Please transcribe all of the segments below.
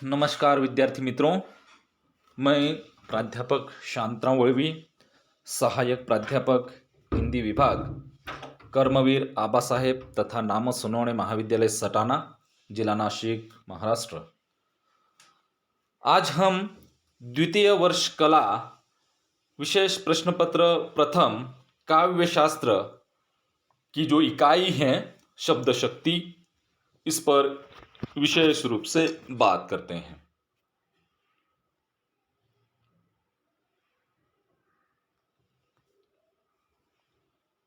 नमस्कार विद्यार्थी मित्रों। मैं प्राध्यापक शांतराव वळवी, सहायक प्राध्यापक हिंदी विभाग, कर्मवीर आबा साहेब तथा नाम सुनौणे महाविद्यालय सटाना, जिला नासिक, महाराष्ट्र। आज हम द्वितीय वर्ष कला विशेष प्रश्न पत्र प्रथम काव्यशास्त्र की जो इकाई है शब्द शक्ति, इस पर विशेष रूप से बात करते हैं।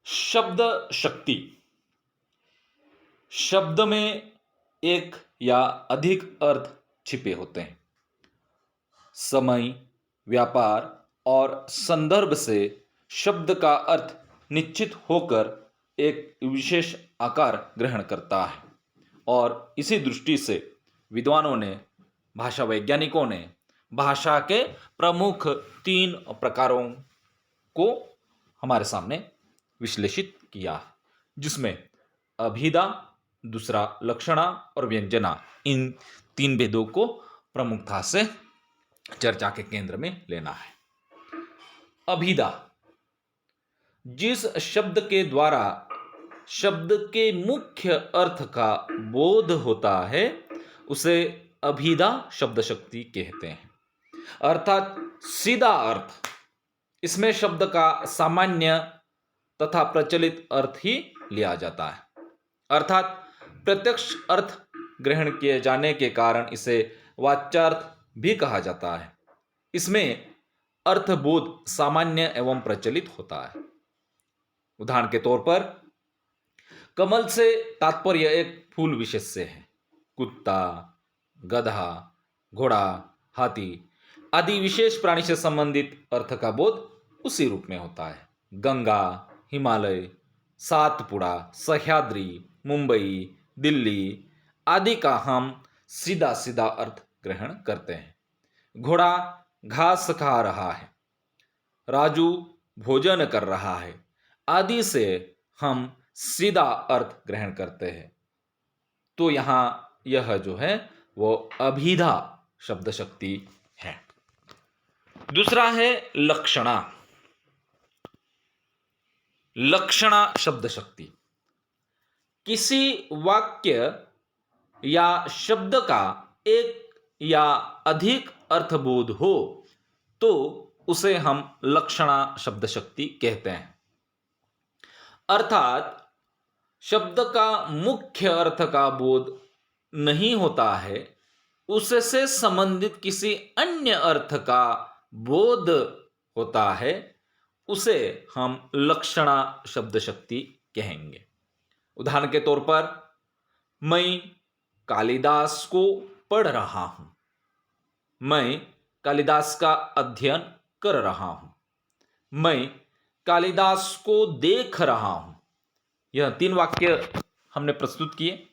शब्द शक्ति, शब्द में एक या अधिक अर्थ छिपे होते हैं। समय, व्यापार और संदर्भ से शब्द का अर्थ निश्चित होकर एक विशेष आकार ग्रहण करता है और इसी दृष्टि से विद्वानों ने, भाषा वैज्ञानिकों ने भाषा के प्रमुख 3 प्रकारों को हमारे सामने विश्लेषित किया, जिसमें अभिधा, दूसरा लक्षणा और व्यंजना, इन 3 भेदों को प्रमुखता से चर्चा के केंद्र में लेना है। अभिधा, जिस शब्द के द्वारा शब्द के मुख्य अर्थ का बोध होता है उसे अभिधा शब्द शक्ति कहते हैं। अर्थात सीधा अर्थ, इसमें शब्द का सामान्य तथा प्रचलित अर्थ ही लिया जाता है। अर्थात प्रत्यक्ष अर्थ ग्रहण किए जाने के कारण इसे वाच्यार्थ भी कहा जाता है। इसमें अर्थबोध सामान्य एवं प्रचलित होता है। उदाहरण के तौर पर, कमल से तात्पर्य एक फूल विशेष से है। कुत्ता, गधा, घोड़ा, हाथी आदि विशेष प्राणी से संबंधित अर्थ का बोध उसी रूप में होता है। गंगा, हिमालय, सातपुड़ा, सह्याद्री, मुंबई, दिल्ली आदि का हम सीधा सीधा अर्थ ग्रहण करते हैं। घोड़ा घास खा रहा है, राजू भोजन कर रहा है आदि से हम सीधा अर्थ ग्रहण करते हैं। तो यहां यह जो है वो अभिधा शब्द शक्ति है। दूसरा है लक्षणा। लक्षणा शब्द शक्ति, किसी वाक्य या शब्द का एक या अधिक अर्थबोध हो तो उसे हम लक्षणा शब्द शक्ति कहते हैं। अर्थात शब्द का मुख्य अर्थ का बोध नहीं होता है, उससे संबंधित किसी अन्य अर्थ का बोध होता है, उसे हम लक्षणा शब्द शक्ति कहेंगे। उदाहरण के तौर पर, मैं कालिदास को पढ़ रहा हूं, मैं कालिदास का अध्ययन कर रहा हूं, मैं कालिदास को देख रहा हूं। यह 3 वाक्य हमने प्रस्तुत किए।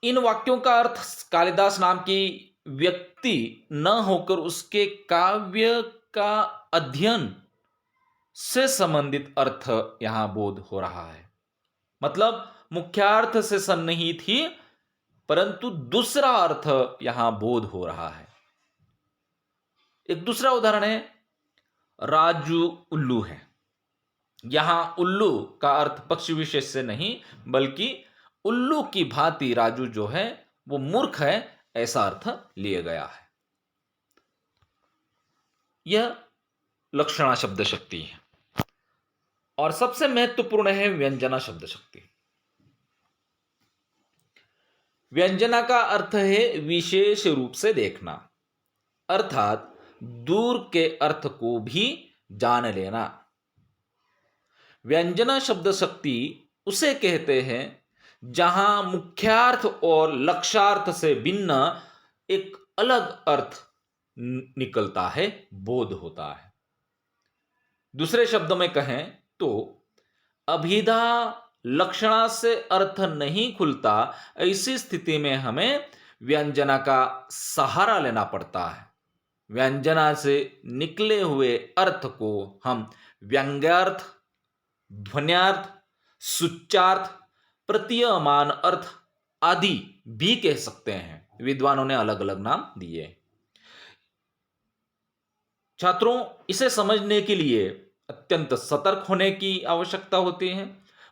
इन वाक्यों का अर्थ कालिदास नाम की व्यक्ति न होकर उसके काव्य का अध्ययन से संबंधित अर्थ यहां बोध हो रहा है। मतलब मुख्यार्थ से सन्निहित ही, परंतु दूसरा अर्थ यहां बोध हो रहा है। एक दूसरा उदाहरण है, राजू उल्लू है। यहां उल्लू का अर्थ पक्षी विशेष से नहीं, बल्कि उल्लू की भांति राजू जो है वो मूर्ख है, ऐसा अर्थ लिया गया है। यह लक्षणा शब्द शक्ति है। और सबसे महत्वपूर्ण है व्यंजना शब्द शक्ति। व्यंजना का अर्थ है विशेष रूप से देखना, अर्थात दूर के अर्थ को भी जान लेना। व्यंजना शब्द शक्ति उसे कहते हैं जहां मुख्यार्थ और लक्ष्यार्थ से भिन्न एक अलग अर्थ निकलता है, बोध होता है। दूसरे शब्दों में कहें तो अभिधा लक्षणा से अर्थ नहीं खुलता, ऐसी स्थिति में हमें व्यंजना का सहारा लेना पड़ता है। व्यंजना से निकले हुए अर्थ को हम व्यंग्यार्थ, ध्वन्यार्थ, सूच्यार्थ, प्रतीयमान अर्थ आदि भी कह सकते हैं। विद्वानों ने अलग अलग नाम दिए। छात्रों, इसे समझने के लिए अत्यंत सतर्क होने की आवश्यकता होती है।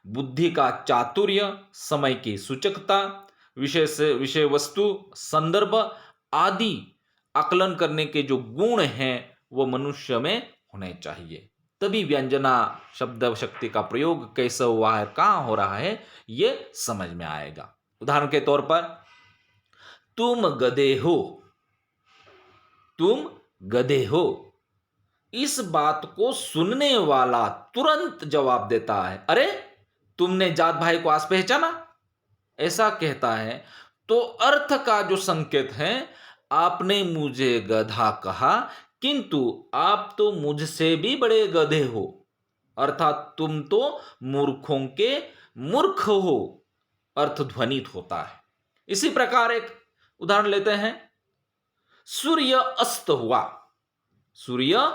बुद्धि का चातुर्य, समय की सूचकता, विषय वस्तु, संदर्भ आदि आकलन करने के जो गुण हैं वो मनुष्य में होने चाहिए। तभी व्यंजना शब्द शक्ति का प्रयोग कैसे हुआ है, कहाँ हो रहा है, ये समझ में आएगा। उदाहरण के तौर पर, तुम गधे हो, तुम गधे हो। इस बात को सुनने वाला तुरंत जवाब देता है, अरे तुमने जात भाई को आज पहचाना, ऐसा कहता है। तो अर्थ का जो संकेत है, आपने मुझे गधा कहा किंतु आप तो मुझसे भी बड़े गधे हो, अर्थात तुम तो मूर्खों के मूर्ख हो, अर्थ ध्वनित होता है। इसी प्रकार एक उदाहरण लेते हैं, सूर्य अस्त हुआ, सूर्य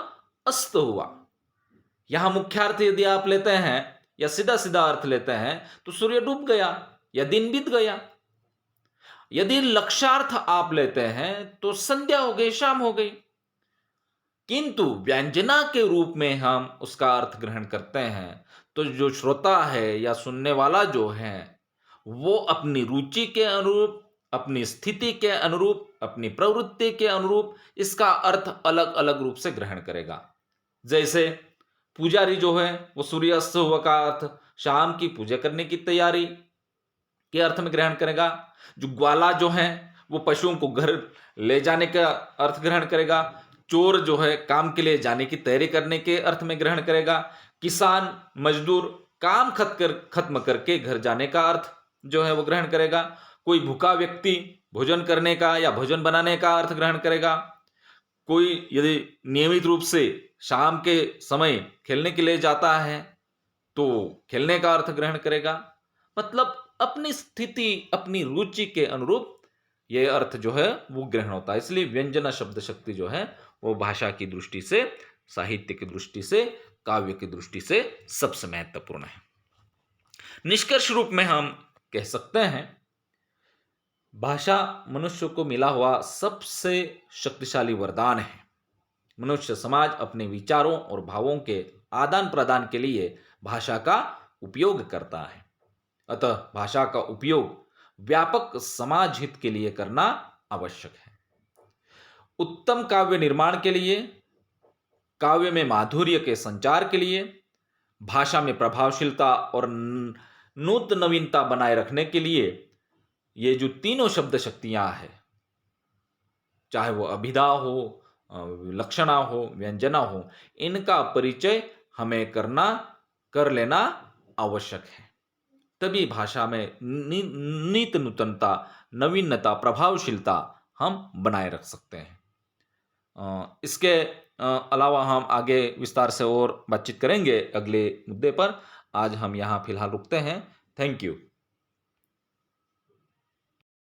अस्त हुआ। यहां मुख्यार्थ यदि आप लेते हैं या सीधा सीधा अर्थ लेते हैं तो सूर्य डूब गया या दिन बीत गया। यदि लक्ष्यार्थ आप लेते हैं तो संध्या हो गई, शाम हो गई। किंतु व्यंजना के रूप में हम उसका अर्थ ग्रहण करते हैं तो जो श्रोता है या सुनने वाला जो है वो अपनी रुचि के अनुरूप, अपनी स्थिति के अनुरूप, अपनी प्रवृत्ति के अनुरूप इसका अर्थ अलग अलग रूप से ग्रहण करेगा। जैसे पुजारी जो है वो सूर्यास्त हुआ का अर्थ शाम की पूजा करने की तैयारी के अर्थ में ग्रहण करेगा। जो ग्वाला जो है वो पशुओं को घर ले जाने का अर्थ ग्रहण करेगा। चोर जो है काम के लिए जाने की तैयारी करने के अर्थ में ग्रहण करेगा। किसान मजदूर काम खत्म करके घर जाने का अर्थ जो है वो ग्रहण करेगा। कोई भूखा व्यक्ति भोजन करने का या भोजन बनाने का अर्थ ग्रहण करेगा। कोई यदि नियमित रूप से शाम के समय खेलने के लिए जाता है तो खेलने का अर्थ ग्रहण करेगा। मतलब अपनी स्थिति, अपनी रुचि के अनुरूप यह अर्थ जो है वो ग्रहण होता है। इसलिए व्यंजना शब्द शक्ति जो है वो भाषा की दृष्टि से, साहित्य की दृष्टि से, काव्य की दृष्टि से सबसे महत्वपूर्ण है। निष्कर्ष रूप में हम कह सकते हैं, भाषा मनुष्य को मिला हुआ सबसे शक्तिशाली वरदान है। मनुष्य समाज अपने विचारों और भावों के आदान प्रदान के लिए भाषा का उपयोग करता है। अतः भाषा का उपयोग व्यापक समाज हित के लिए करना आवश्यक है। उत्तम काव्य निर्माण के लिए, काव्य में माधुर्य के संचार के लिए, भाषा में प्रभावशीलता और नूतन नवीनता बनाए रखने के लिए ये जो तीनों शब्द शक्तियां हैं, चाहे वो अभिधा हो, लक्षणा हो, व्यंजना हो, इनका परिचय हमें कर लेना आवश्यक है। तभी भाषा में नित नूतनता, नवीनता, प्रभावशीलता हम बनाए रख सकते हैं। इसके अलावा हम आगे विस्तार से और बातचीत करेंगे अगले मुद्दे पर। आज हम यहाँ फिलहाल रुकते हैं। Thank you.